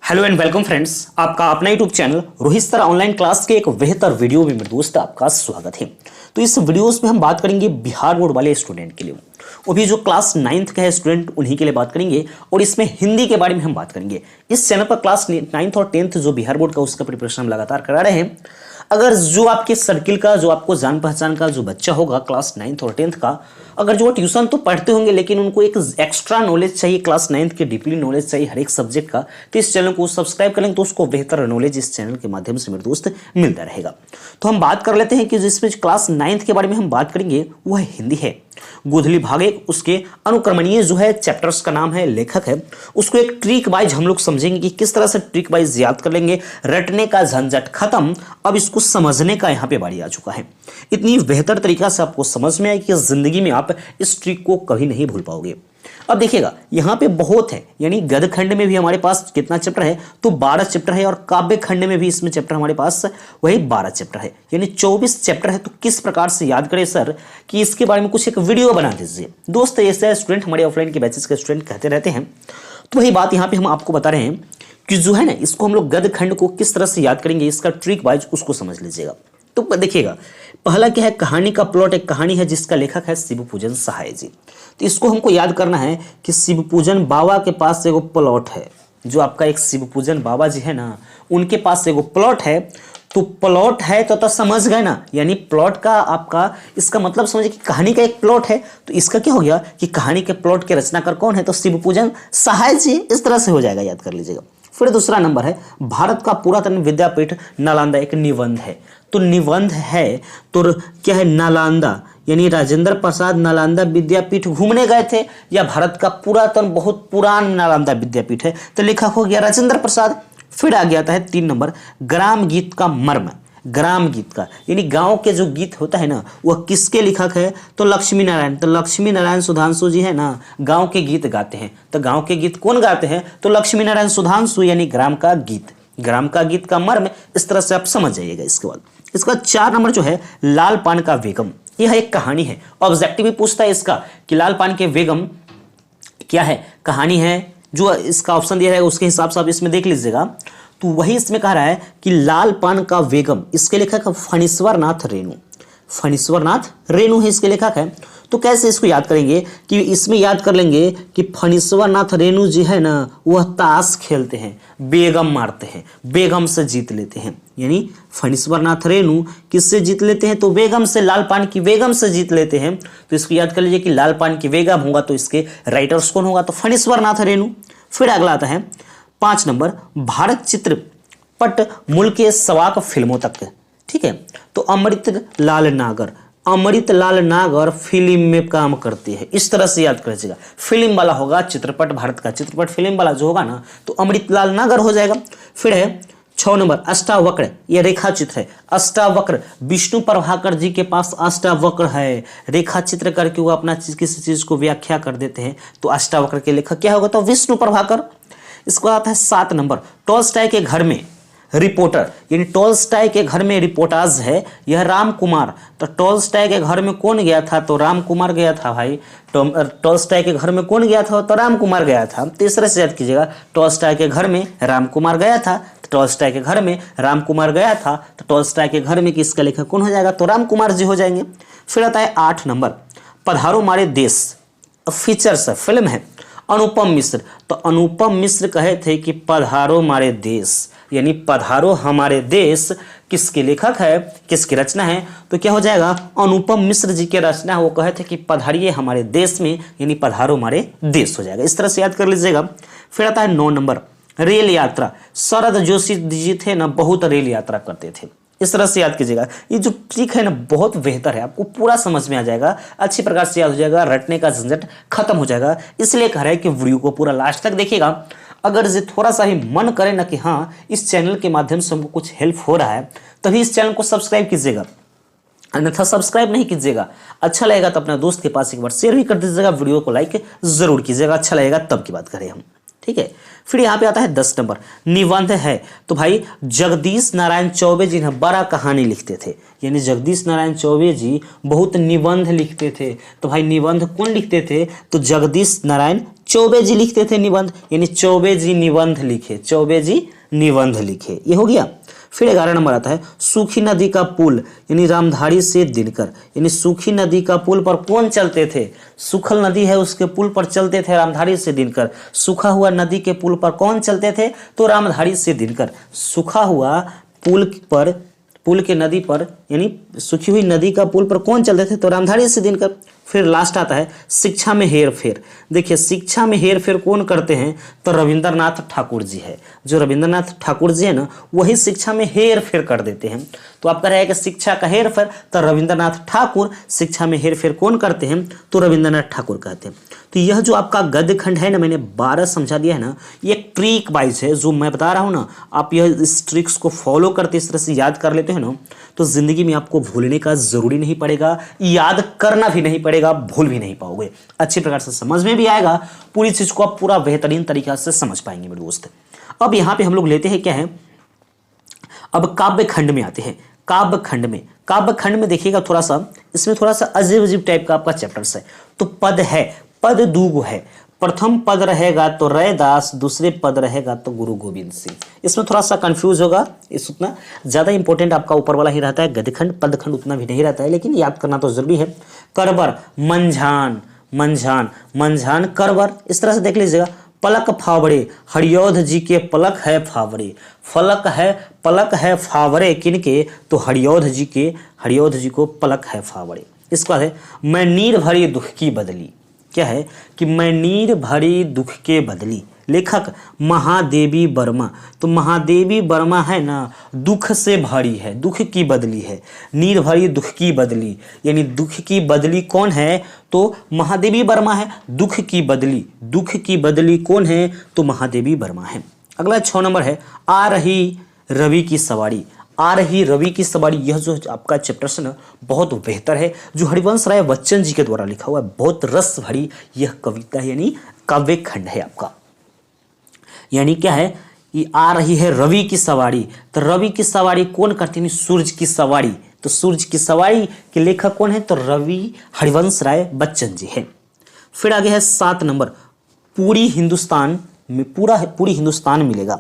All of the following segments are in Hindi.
हेलो एंड वेलकम फ्रेंड्स, आपका अपना YouTube channel Rohit sir online class के एक बेहतर वीडियो में मेरे दोस्त आपका स्वागत है। तो इस वीडियोस में हम बात करेंगे बिहार बोर्ड वाले स्टूडेंट के लिए, वो भी जो क्लास 9th का है स्टूडेंट, उन्हीं के लिए बात करेंगे। और इसमें हिंदी के बारे में हम बात करेंगे। इस चैनल पर क्लास 9th और 10th जो बिहार बोर्ड का उसका प्रिपरेशन हम लगातार करा रहे हैं। अगर जो आपके सर्किल का, जो आपको जान पहचान का जो बच्चा होगा क्लास 9th और 10th का, अगर जो ट्यूशन तो पढ़ते होंगे लेकिन उनको एक एक्स्ट्रा नॉलेज चाहिए, क्लास 9th के डीपली नॉलेज चाहिए हर एक सब्जेक्ट का, तो इस चैनल को सब्सक्राइब करेंगे तो उसको बेहतर नॉलेज इस चैनल के माध्यम से मेरे दोस्त मिलता रहेगा। तो हम बात कर लेते हैं कि जिसमें क्लास 9th के बारे में हम बात करेंगे वह हिंदी है। गोधली भागे उसके अनुक्रमणीय जो है चैप्टर्स का नाम है, लेखक है, उसको एक ट्रिक वाइज हम लोग समझेंगे कि किस तरह से ट्रिक वाइज याद कर लेंगे। रटने का झंझट खत्म, अब इसको समझने का यहाँ पे बारी आ चुका है। इतनी बेहतर तरीका से आपको समझ में आए कि जिंदगी में आप इस ट्रिक को कभी नहीं भूल पाओगे। अब देखिएगा यहाँ पे बहुत है, यानी गद्य खंड में भी हमारे पास कितना चैप्टर है, तो 12 चैप्टर है, और काव्य खंड में भी इसमें चैप्टर हमारे पास वही 12 चैप्टर है, यानी 24 चैप्टर है। तो किस प्रकार से याद करें सर, कि इसके बारे में कुछ एक वीडियो बना दीजिए। दोस्त ऐसे स्टूडेंट हमारे ऑफलाइन के बैचेस के स्टूडेंट कहते रहते हैं, तो वही बात यहाँ पे हम आपको बता रहे हैं कि जो है ना, इसको हम लोग गद्य खंड को किस तरह से याद करेंगे, इसका ट्रिक वाइज उसको समझ लीजिएगा। तो देखिएगा, पहला क्या है, कहानी का प्लॉट एक कहानी है जिसका लेखक है शिवपूजन सहाय जी। तो इसको हमको याद करना है कि शिवपूजन बाबा के पास एगो प्लॉट है, जो आपका एक शिवपूजन बाबा जी है ना, उनके पास एगो प्लॉट है। तो प्लॉट है तो समझ गए ना, यानी प्लॉट का आपका इसका मतलब समझिए कि कहानी का एक प्लॉट है। तो इसका क्या हो गया कि कहानी के प्लॉट के रचनाकार कौन है, तो शिवपूजन सहाय जी। इस तरह से हो जाएगा, याद कर लीजिएगा। फिर दूसरा नंबर है, भारत का पुरातन विद्यापीठ नालंदा एक निबंध है। तो निबंध है तो क्या है, नालंदा, यानी राजेंद्र प्रसाद नालंदा विद्यापीठ घूमने गए थे, या भारत का पुरातन बहुत पुरान नालंदा विद्यापीठ है, तो लेखक हो गया राजेंद्र प्रसाद। फिर आ गया है 3 नंबर, ग्राम गीत का मर्म। ग्राम गीत का यानी गांव के जो गीत होता है ना, वह किसके लेखक है, तो लक्ष्मी नारायण। तो लक्ष्मी नारायण सुधांशु जी है ना, गांव के गीत गाते हैं। तो गांव के गीत कौन गाते हैं, तो लक्ष्मी नारायण सुधांशु, यानी ग्राम का गीत। ग्राम का गीत का मर्म, इस तरह से आप समझ जाइएगा। इसका 4 नंबर जो है, लाल पान का बेगम। यह एक कहानी है, ऑब्जेक्टिव भी पूछता है इसका कि लाल पान के बेगम क्या है, कहानी है। जो इसका ऑप्शन दिया है उसके हिसाब से आप इसमें देख लीजिएगा। तो वही इसमें कह रहा है कि लाल पान का बेगम, इसके लेखक फणीश्वर नाथ रेणु। फणीश्वर नाथ रेणु है इसके लेखक है। तो कैसे इसको याद करेंगे, कि इसमें याद कर लेंगे कि फणीश्वर नाथ रेणु जी है ना, वह ताश खेलते हैं, बेगम मारते हैं, बेगम से जीत लेते हैं। यानी फणीश्वर नाथ रेणु किससे जीत लेते हैं, तो बेगम से, लाल पान की बेगम से जीत लेते हैं। तो इसको याद कर लीजिए कि लाल पान की बेगम होगा तो इसके राइटर्स कौन होगा, तो फणीश्वर नाथ रेणु। फिर अगला आता है 5 नंबर, भारत चित्रपट मूल के सवाक फिल्मों तक। ठीक है, तो अमृत लाल नागर, अमृत लाल नागर फिल्म में काम करते हैं। इस तरह से याद करिएगा, फिल्म वाला होगा चित्रपट, भारत का चित्रपट फिल्म वाला जो होगा ना, तो अमृत लाल नागर हो जाएगा। फिर है 6 नंबर, अष्टावक्र। यह रेखा चित्र है, अष्टावक्र। विष्णु प्रभाकर जी के पास अष्टावक्र है, रेखा चित्र करके वो अपना किसी चीज को व्याख्या कर देते हैं। तो अष्टावक्र के लेखक क्या होगा, तो विष्णु प्रभाकर। इसको आता है 7 नंबर, टॉल्स्टॉय के घर में रिपोर्टर, यानी टॉल्स्टॉय के घर में रिपोर्टाज है, यह राम कुमार। तो टॉल्स्टॉय के घर में कौन गया था, तो राम कुमार गया था भाई। टॉल्स्टॉय के घर में कौन गया था, तो राम कुमार गया था। तीसरे से याद कीजिएगा, टॉल्स्टॉय के घर में राम कुमार गया था। टॉल्स्टॉय के घर में राम कुमार गया था, तो टॉल्स्टॉय के घर में किसका लेखक कौन हो जाएगा, तो राम कुमार जी हो जाएंगे। फिर आता है 8 नंबर, पधारो मारे देश। फीचर्स फिल्म है, अनुपम मिश्र। तो अनुपम मिश्र कहे थे कि पधारो मारे देश, यानी पधारो हमारे देश किसके लेखक है, किसकी रचना है, तो क्या हो जाएगा, अनुपम मिश्र जी की रचना है। वो कहे थे कि पधारिए हमारे देश में, यानी पधारो हमारे देश हो जाएगा। इस तरह से याद कर लीजिएगा। फिर आता है 9 नंबर, रेल यात्रा। शरद जोशी जी थे ना, बहुत रेल यात्रा करते थे। इस तरह से याद कीजिएगा। ये जो ट्रिक है ना, बहुत बेहतर है, आपको पूरा समझ में आ जाएगा, अच्छी प्रकार से याद हो जाएगा, रटने का झंझट खत्म हो जाएगा। इसलिए कह रहा है कि वीडियो को पूरा लास्ट तक देखिएगा। अगर ये थोड़ा सा ही मन करे ना कि हाँ, इस चैनल के माध्यम से हमको कुछ हेल्प हो रहा है, तभी इस चैनल को सब्सक्राइब कीजिएगा, अन्यथा सब्सक्राइब नहीं कीजिएगा। अच्छा लगेगा तो अपना दोस्त के पास एक बार शेयर भी कर दीजिएगा, वीडियो को लाइक जरूर कीजिएगा, अच्छा लगेगा तब की बात करें हम। ठीक है, फिर यहाँ पे आता है 10 नंबर, निबंध है। तो भाई जगदीश नारायण चौबे जी ने बड़ा कहानी लिखते थे, यानी जगदीश नारायण चौबे जी बहुत निबंध लिखते थे। तो भाई निबंध कौन लिखते थे, तो जगदीश नारायण चौबे जी लिखते थे निबंध, यानी चौबे जी निबंध लिखे, चौबे जी निबंध लिखे, ये हो गया। फिर 11 नंबर आता है सूखी नदी का पुल, यानी रामधारी से दिनकर, यानी सूखी नदी का पुल पर कौन चलते थे? सूखल नदी है उसके पुल पर चलते थे रामधारी से दिनकर। सूखा हुआ नदी के पुल पर कौन चलते थे? तो रामधारी से दिनकर। सूखा हुआ पुल पर, पुल के नदी पर, यानी सूखी हुई नदी का पुल पर कौन चलते थे? तो रामधारी से दिनकर। फिर लास्ट आता है शिक्षा में हेर फेर। देखिए शिक्षा में हेर फेर कौन करते हैं? तो रविंद्रनाथ ठाकुर जी है। जो रविंद्रनाथ ठाकुर जी है ना, वही शिक्षा में हेर फेर कर देते हैं। तो आपका रहेगा शिक्षा का हेर फेर तो रविंद्रनाथ ठाकुर, शिक्षा में हेर फेर कौन करते हैं? तो रविंद्रनाथ ठाकुर कहते हैं। तो यह जो आपका गद्य खंड है ना, मैंने 12 समझा दिया है ना, ये एक ट्रिक वाइज है जो मैं बता रहा हूँ ना, आप यह इस ट्रिक्स को फॉलो करते इस तरह से याद कर लेते हैं ना, तो जिंदगी में आपको भूलने का जरूरी नहीं पड़ेगा, याद करना भी नहीं पड़ेगा, भूल भी नहीं पाओगे, अच्छी प्रकार से समझ में भी आएगा, पूरी चीज को आप पूरा बेहतरीन तरीका से समझ पाएंगे मेरे दोस्त। अब यहाँ पे हम लोग लेते हैं क्या है, अब काव्य खंड में आते हैं। काव्य खंड में, काव्य खंड में देखिएगा थोड़ा सा, इसमें थोड़ा सा अजीब अजीब टाइप का आपका चैप्टर्स है। तो पद है, पद दूगो है, प्रथम पद रहेगा तो रैदास, दूसरे पद रहेगा तो गुरु गोविंद सिंह। इसमें थोड़ा सा कंफ्यूज होगा, इस उतना ज़्यादा इंपॉर्टेंट आपका ऊपर वाला ही रहता है, गद्यखंड पदखंड उतना भी नहीं रहता है, लेकिन याद करना तो जरूरी है। करबर, मंझान, मंझान, मंझान करबर, इस तरह से देख लीजिएगा। पलक फावड़े, हरियोध जी के पलक है फावड़े, फलक है, पलक है फावड़े किनके? तो हरियोध जी के, हरियोध जी को पलक है फावड़े। इसके बाद है मैं नीर भरी दुख की बदली, क्या है कि मैं नीर भरी दुख के बदली, लेखक महादेवी वर्मा। तो महादेवी वर्मा है ना, दुख से भरी है, दुख की बदली है, नीर भरी दुख की बदली, यानी दुख की बदली कौन है? तो महादेवी वर्मा है। दुख की बदली, दुख की बदली कौन है? तो महादेवी वर्मा है। अगला 6 नंबर है आ रही रवि की सवारी। आ रही रवि की सवारी, यह जो आपका चैप्टर है ना, बहुत बेहतर है, जो हरिवंश राय बच्चन जी के द्वारा लिखा हुआ है, बहुत रस भरी यह कविता है, यानी काव्य खंड है आपका। यानी क्या है, ये आ रही है रवि की सवारी, तो रवि की सवारी कौन करती है? सूरज की सवारी। तो सूरज की सवारी के लेखक कौन है? तो रवि हरिवंश राय बच्चन जी है। फिर आगे है 7 नंबर, पूरी हिंदुस्तान में, पूरी हिंदुस्तान मिलेगा।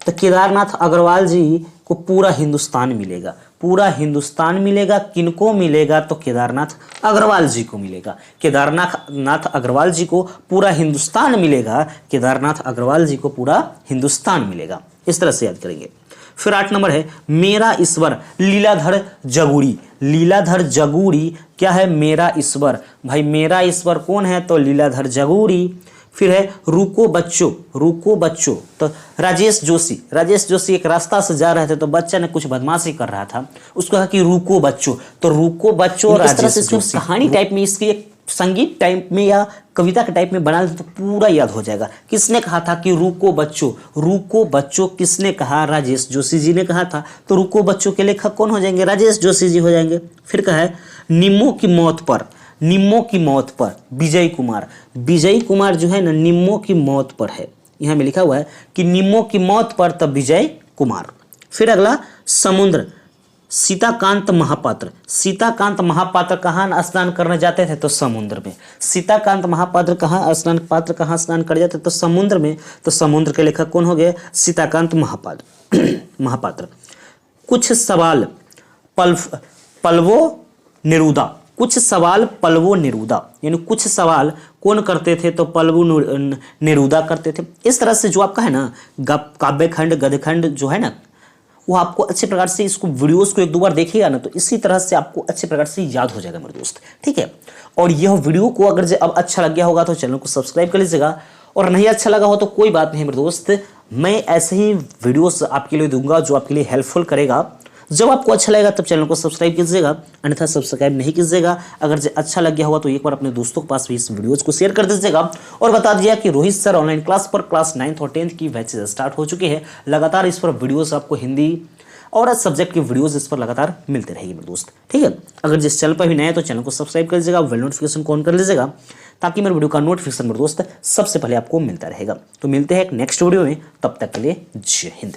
तो केदारनाथ अग्रवाल जी को पूरा हिंदुस्तान मिलेगा, पूरा हिंदुस्तान मिलेगा, किनको मिलेगा? तो केदारनाथ अग्रवाल जी को मिलेगा। केदारनाथ अग्रवाल जी को पूरा हिंदुस्तान मिलेगा, केदारनाथ अग्रवाल जी को पूरा हिंदुस्तान मिलेगा, इस तरह से याद करेंगे। फिर 8 नंबर है मेरा ईश्वर, लीलाधर जगूड़ी। लीलाधर जगूड़ी क्या है? मेरा ईश्वर। भाई मेरा ईश्वर कौन है? तो लीलाधर जगूड़ी। फिर है रुको बच्चों, रुको बच्चों, तो राजेश जोशी। राजेश जोशी एक रास्ता से जा रहे थे तो बच्चा ने कुछ बदमाशी कर रहा था, उसको कहा कि रुको बच्चों, तो रुको बच्चों राजेश जोशी। कहानी टाइप में, इसकी एक संगीत टाइप में या कविता के टाइप में बना लेते तो पूरा याद हो जाएगा। किसने कहा था कि रुको बच्चों? रुको बच्चों किसने कहा? राजेश जोशी जी ने कहा था। तो रुको बच्चों के लेखक कौन हो जाएंगे? राजेश जोशी जी हो जाएंगे। फिर कहा है निम्मों की मौत पर, निम्मों की मौत पर विजय कुमार। विजय कुमार जो है ना, निम्मों की मौत पर है, यहाँ में लिखा हुआ है कि निम्मों की मौत पर, तब विजय कुमार। फिर अगला समुद्र, सीताकांत महापात्र। सीताकांत महापात्र कहाँ स्नान करने जाते थे? तो समुद्र में। सीताकांत महापात्र कहाँ स्नान कर जाते? तो समुद्र में। तो समुद्र के लेखक कौन हो गए? सीताकांत महापात्र। कुछ सवाल पल्लवो नेरुदा, कुछ सवाल पल्लवो नेरुदा, यानी कुछ सवाल कौन करते थे? तो पल्लवो नेरुदा करते थे। इस तरह से जो आपका है ना काव्य खंड गद्य खंड जो है ना, वो आपको अच्छे प्रकार से, इसको वीडियोस को 1-2 बार देखिएगा ना, तो इसी तरह से आपको अच्छे प्रकार से याद हो जाएगा मेरे दोस्त, ठीक है। और यह वीडियो को अगर अब अच्छा लग गया होगा तो चैनल को सब्सक्राइब कर लीजिएगा, और नहीं अच्छा लगा हो तो कोई बात नहीं मेरे दोस्त, मैं ऐसे ही वीडियोस आपके लिए दूंगा जो आपके लिए हेल्पफुल करेगा। जब आपको अच्छा लगेगा तब चैनल को सब्सक्राइब कीजिएगा, अन्यथा सब्सक्राइब नहीं कीजिएगा। अगर अच्छा लग गया हुआ तो एक बार अपने दोस्तों के पास भी इस वीडियोस को शेयर कर दीजिएगा, और बता दिया कि रोहित सर ऑनलाइन क्लास पर क्लास 9th और 10th की बैचेज स्टार्ट हो चुकी है। लगातार इस पर वीडियोस आपको हिंदी और सब्जेक्ट की वीडियोस इस पर लगातार मिलते रहेगी मेरे दोस्त, ठीक है। अगर जिस चैनल पर भी नया है तो चैनल को सब्सक्राइब कर लीजिएगा, बेल नोटिफिकेशन को ऑन कर लीजिएगा, ताकि मेरे वीडियो का नोटिफिकेशन मेरे दोस्त सबसे पहले आपको मिलता रहेगा। तो मिलते हैं एक नेक्स्ट वीडियो में, तब तक के लिए जय हिंद।